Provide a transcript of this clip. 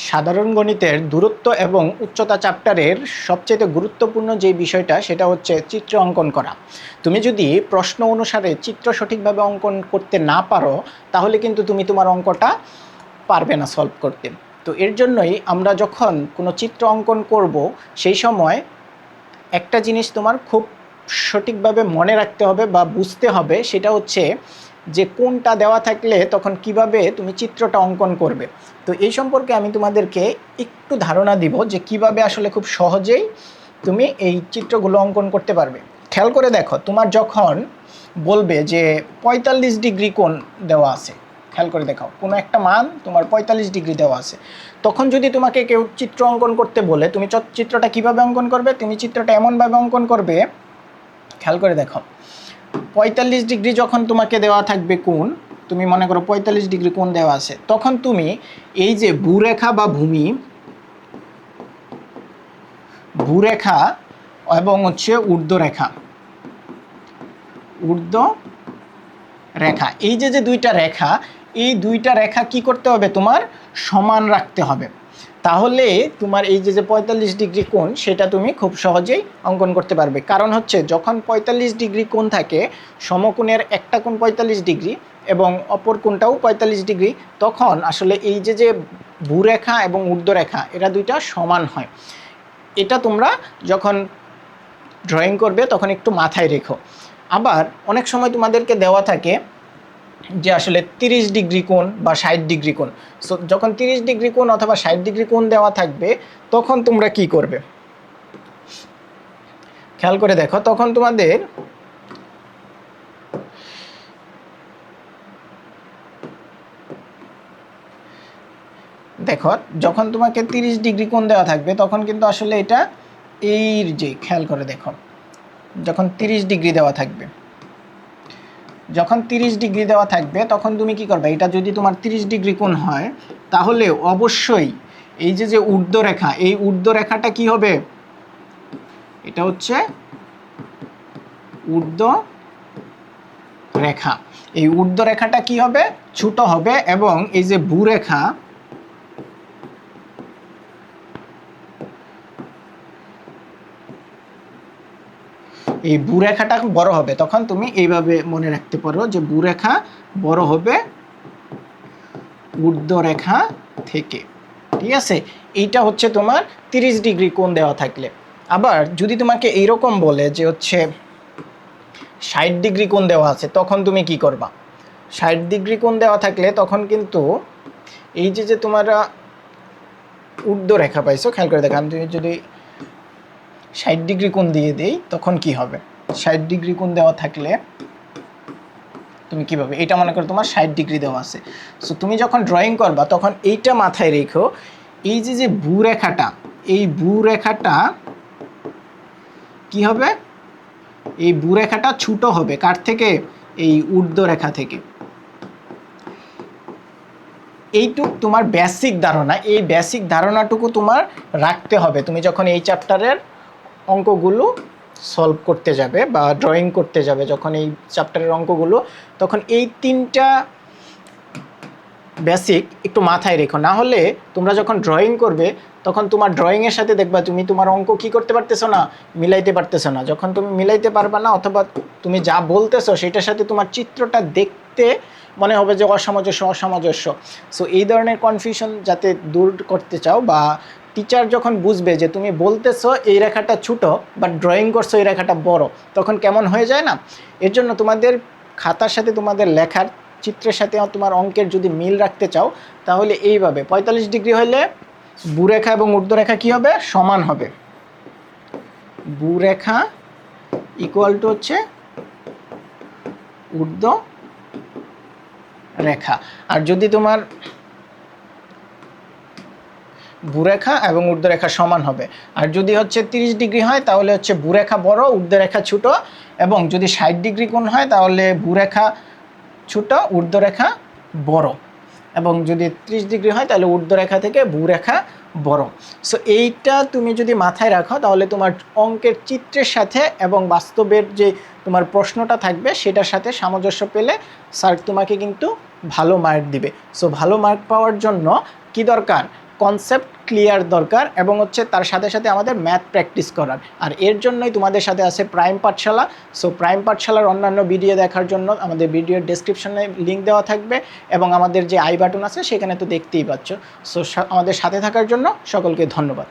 সাধারণ গণিতের দূরত্ব এবং উচ্চতা চ্যাপ্টারের সবচেয়ে গুরুত্বপূর্ণ যে বিষয়টা সেটা হচ্ছে চিত্র অঙ্কন করা। তুমি যদি প্রশ্ন অনুসারে চিত্র সঠিকভাবে অঙ্কন করতে না পারো তাহলে কিন্তু তুমি তোমার অঙ্কটা পারবে না সলভ করতে। তো এর জন্যই আমরা যখন কোনো চিত্র অঙ্কন করব সেই সময় একটা জিনিস তোমার খুব সঠিকভাবে মনে রাখতে হবে বা বুঝতে হবে, সেটা হচ্ছে যে কোনটা দেওয়া থাকলে তখন কিভাবে তুমি চিত্রটা অঙ্কন করবে। তো এই সম্পর্কে আমি তোমাদেরকে একটু ধারণা দিব যে কিভাবে আসলে খুব সহজেই তুমি এই চিত্রগুলো অঙ্কন করতে পারবে। খেয়াল করে দেখো, তোমার যখন বলবে যে 45 ডিগ্রি কোণ দেওয়া আছে, খেয়াল করে দেখাও কোনো একটা মান তোমার 45 ডিগ্রি দেওয়া আছে, তখন যদি তোমাকে কেউ চিত্র অঙ্কন করতে বলে তুমি চিত্রটা কিভাবে অঙ্কন করবে? তুমি চিত্রটা এমনভাবে অঙ্কন করবে, খেয়াল করে দেখো 45 ডিগ্রি যখন তোমাকে দেওয়া থাকবে কোণ, তুমি মনে করো 45 ডিগ্রি কোণ দেওয়া আছে, তখন তুমি এই যে ভূরেখা বা ভূরেখা এবং হচ্ছে ঊর্ধ্বরেখা এই যে দুইটা রেখা, এই দুইটা রেখা কি করতে হবে? তোমার সমান রাখতে হবে। তাহলে তোমার এই যে 45 ডিগ্রি কোণ সেটা তুমি খুব সহজেই অঙ্কন করতে পারবে। কারণ হচ্ছে যখন 45 ডিগ্রি কোণ থাকে, সমকোণের একটা কোণ 45 ডিগ্রি এবং অপর কোণটাও 45 ডিগ্রি, তখন আসলে এই যে ভূরেখা এবং ঊর্ধ্বরেখা এরা দুইটা সমান হয়। এটা তোমরা যখন ড্রয়িং করবে তখন একটু মাথায় রেখো। আবার অনেক সময় তোমাদেরকে দেওয়া থাকে যে আসলে 30 ডিগ্রি কোণ বা 60 ডিগ্রি কোণ। সো যখন 30 ডিগ্রি কোণ অথবা 60 ডিগ্রি কোণ দেওয়া থাকবে তখন তোমরা কি করবে? খেয়াল করে দেখো, তখন তোমাদের দেখো যখন তোমাকে 30 ডিগ্রি কোণ দেওয়া থাকবে তখন কিন্তু আসলে এটা এই যে খেয়াল করে দেখো, যখন 30 ডিগ্রি দেওয়া থাকবে, যখন 30 ডিগ্রি দেওয়া থাকবে তখন তুমি কি করবে? এটা যদি তোমার 30 ডিগ্রি কোণ হয় তাহলে অবশ্যই এই যে ঊর্ধ্বরেখা, এই ঊর্ধ্বরেখাটা কি হবে? এটা হচ্ছে ঊর্ধ্বরেখা। এই ঊর্ধ্বরেখাটা কি হবে? ছোট হবে এবং এই যে ভূরেখা, এই ভূরেখাটা বড় হবে। তখন তুমি এইভাবে মনে রাখতে পারো যে ভূরেখা বড় হবে ঊর্ধ্বরেখা থেকে। ঠিক আছে, এইটা হচ্ছে তোমার 30 ডিগ্রি কোণ দেওয়া থাকলে। আবার যদি তোমাকে এইরকম বলে যে হচ্ছে 60 ডিগ্রি কোণ দেওয়া আছে, তখন তুমি কি করবা? 60 ডিগ্রি কোণ দেওয়া থাকলে তখন কিন্তু এই যে তোমার ঊর্ধ্বরেখা পাইছো, খেয়াল করে দেখো, আমি যদি 60 ডিগ্রি কোণ দিয়ে দিই তখন কি হবে? 60 ডিগ্রি কোণ দেওয়া থাকলে তুমি কীভাবে, এটা মনে করো তোমার 60 ডিগ্রি দেওয়া আছে। সো তুমি যখন ড্রয়িং করবা তখন এইটা মাথায় রেখো, এই যে ভূরেখাটা, এই ভূরেখাটা কি হবে? এই ভূরেখাটা ছোট হবে কার থেকে? এই ঊর্ধ্বরেখা থেকে। এইটুক তোমার বেসিক ধারণা, এই বেসিক ধারণাটুকু তোমার রাখতে হবে তুমি যখন এই চ্যাপ্টারের অঙ্কগুলো সলভ করতে যাবে বা ড্রয়িং করতে যাবে। যখন এই চ্যাপ্টারের অঙ্কগুলো, তখন এই তিনটা বেসিক একটু মাথায় রেখো, না হলে তোমরা যখন ড্রয়িং করবে তখন তোমার ড্রয়িংয়ের সাথে দেখবা তুমি তোমার অঙ্ক কি করতে পারতেছো না? মিলাইতে পারতেছো না। যখন তুমি মিলাইতে পারবা না অথবা তুমি যা বলতেছো সেটার সাথে তোমার চিত্রটা দেখতে মনে হবে যে অসামঞ্জস্য। সো এই ধরনের কনফিউশন যাতে দূর করতে চাও, বা টিচার যখন বুঝবে যে তুমি বলতেছো এই রেখাটা ছোটো বাট ড্রয়িং করছো এই রেখাটা বড়, তখন কেমন হয়ে যায় না? এর জন্য তোমাদের খাতার সাথে তোমাদের লেখার চিত্রের সাথে তোমার অঙ্কের যদি মিল রাখতে চাও তাহলে এইভাবে 45 ডিগ্রি হলে ভূরেখা এবং ঊর্ধ্বরেখা কি হবে? সমান হবে। ভূরেখা ইকুয়াল টু হচ্ছে ঊর্ধ্বরেখা। আর যদি তোমার ভূরেখা এবং ঊর্ধ্বরেখা সমান হবে, আর যদি হচ্ছে 30 ডিগ্রি হয় তাহলে হচ্ছে ভূরেখা বড় ঊর্ধ্বরেখা ছোট, এবং যদি 60 ডিগ্রি কোণ হয় তাহলে ভূরেখা ছোট ঊর্ধ্বরেখা বড়, এবং যদি 30 ডিগ্রি হয় তাহলে ঊর্ধ্বরেখা থেকে ভূরেখা বড়। সো এইটা তুমি যদি মাথায় রাখো তাহলে তোমার অঙ্কের চিত্রের সাথে এবং বাস্তবের যে তোমার প্রশ্নটা থাকবে সেটার সাথে সামঞ্জস্য পেলে স্যার তোমাকে কিন্তু ভালো মার্ক দিবে। সো ভালো মার্ক পাওয়ার জন্য কি দরকার? কনসেপ্ট ক্লিয়ার দরকার এবং হচ্ছে তার সাথে সাথে আমাদের ম্যাথ প্র্যাকটিস করার। আর এর জন্যই তোমাদের সাথে আছে প্রাইম পাঠশালা। সো প্রাইম পাঠশালার অন্যান্য ভিডিও দেখার জন্য আমাদের ভিডিওর ডেসক্রিপশনে লিঙ্ক দেওয়া থাকবে এবং আমাদের যে আই বাটন আছে সেখানে তো দেখতেই পাচ্ছ। সো আমাদের সাথে থাকার জন্য সকলকে ধন্যবাদ।